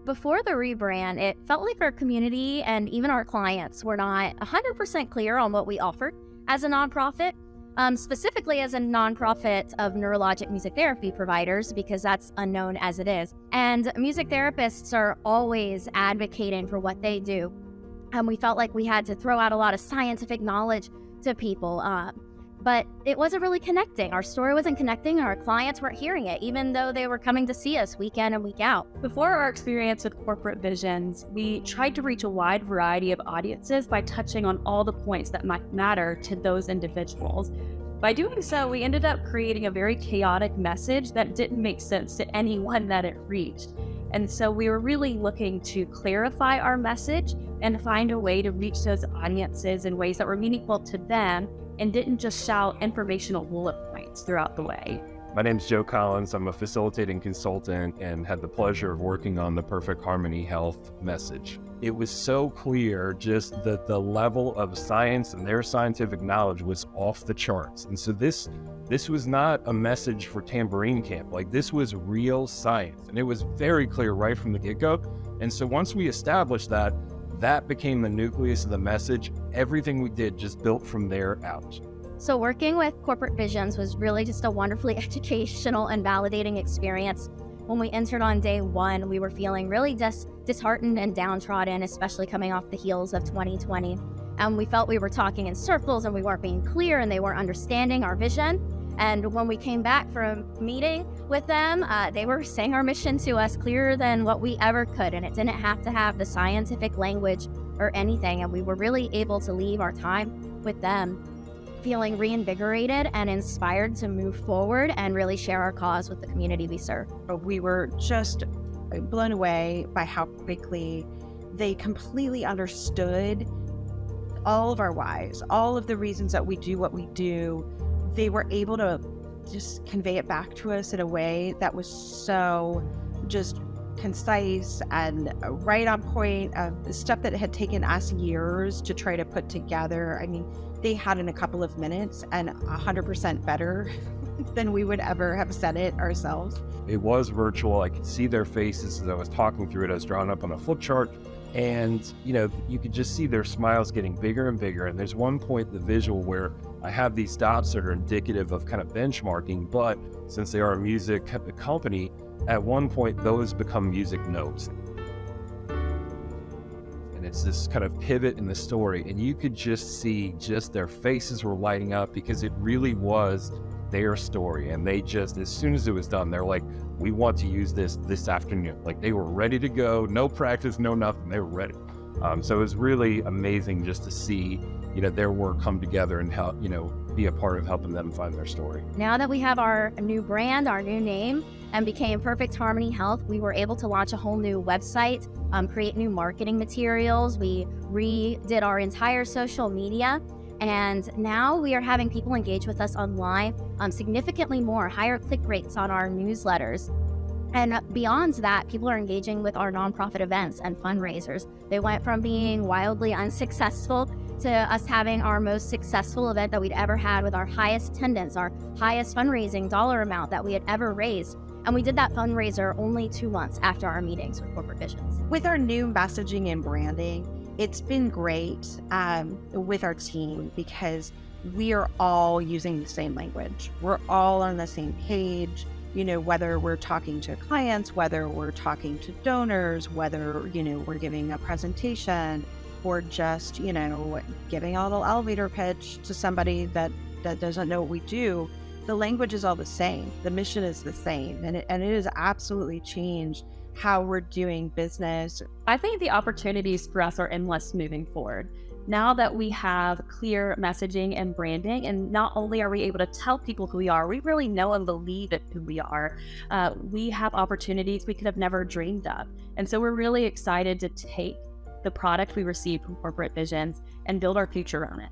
Before the rebrand, it felt like our community and even our clients were not 100% clear on what we offered as a nonprofit, specifically as a nonprofit of neurologic music therapy providers, because that's unknown as it is. And music therapists are always advocating for what they do. And we felt like we had to throw out a lot of scientific knowledge to people. But it wasn't really connecting. Our story wasn't connecting. Our clients weren't hearing it, even though they were coming to see us week in and week out. Before our experience with Corporate Visions, we tried to reach a wide variety of audiences by touching on all the points that might matter to those individuals. By doing so, we ended up creating a very chaotic message that didn't make sense to anyone that it reached. And so we were really looking to clarify our message and find a way to reach those audiences in ways that were meaningful to them and didn't just shout informational bullet points throughout the way. My name's Joe Collins. I'm a facilitating consultant and had the pleasure of working on the Perfect Harmony Health message. It was so clear just that the level of science and their scientific knowledge was off the charts. And so this was not a message for tambourine camp. Like, this was real science. And it was very clear right from the get-go. And so once we established that, that became the nucleus of the message. Everything we did just built from there out. So working with Corporate Visions was really just a wonderfully educational and validating experience. When we entered on day one, we were feeling really disheartened and downtrodden, especially coming off the heels of 2020. And we felt we were talking in circles and we weren't being clear and they weren't understanding our vision. And when we came back from meeting with them, they were saying our mission to us clearer than what we ever could. And it didn't have to have the scientific language or anything. And we were really able to leave our time with them feeling reinvigorated and inspired to move forward and really share our cause with the community we serve. We were just blown away by how quickly they completely understood all of our whys, all of the reasons that we do what we do. They were able to just convey it back to us in a way that was so just concise and right on point, stuff that had taken us years to try to put together. I mean, they had in a couple of minutes and 100% better than we would ever have said it ourselves. It was virtual. I could see their faces as I was talking through it. I was drawing up on a flip chart. And, you could just see their smiles getting bigger and bigger. And there's one point in the visual where I have these dots that are indicative of kind of benchmarking, but since they are a music company, at one point those become music notes. And it's this kind of pivot in the story. And you could just see their faces were lighting up because it really was their story. And they just, as soon as it was done, they're like, we want to use this afternoon. Like, they were ready to go, no practice, no nothing, they were ready. So it was really amazing just to see, their work come together and help, be a part of helping them find their story. Now that we have our new brand, our new name, and became Perfect Harmony Health, we were able to launch a whole new website, create new marketing materials. We redid our entire social media. And now we are having people engage with us online, significantly more, higher click rates on our newsletters. And beyond that, people are engaging with our nonprofit events and fundraisers. They went from being wildly unsuccessful to us having our most successful event that we'd ever had with our highest attendance, our highest fundraising dollar amount that we had ever raised. And we did that fundraiser only 2 months after our meetings with Corporate Visions. With our new messaging and branding, it's been great with our team because we are all using the same language. We're all on the same page, whether we're talking to clients, whether we're talking to donors, whether, we're giving a presentation or just, giving a little elevator pitch to somebody that doesn't know what we do. The language is all the same. The mission is the same. And it has absolutely changed how we're doing business. I think the opportunities for us are endless moving forward. Now that we have clear messaging and branding, and not only are we able to tell people who we are, we really know and believe in who we are. We have opportunities we could have never dreamed of. And so we're really excited to take the product we received from Corporate Visions and build our future on it.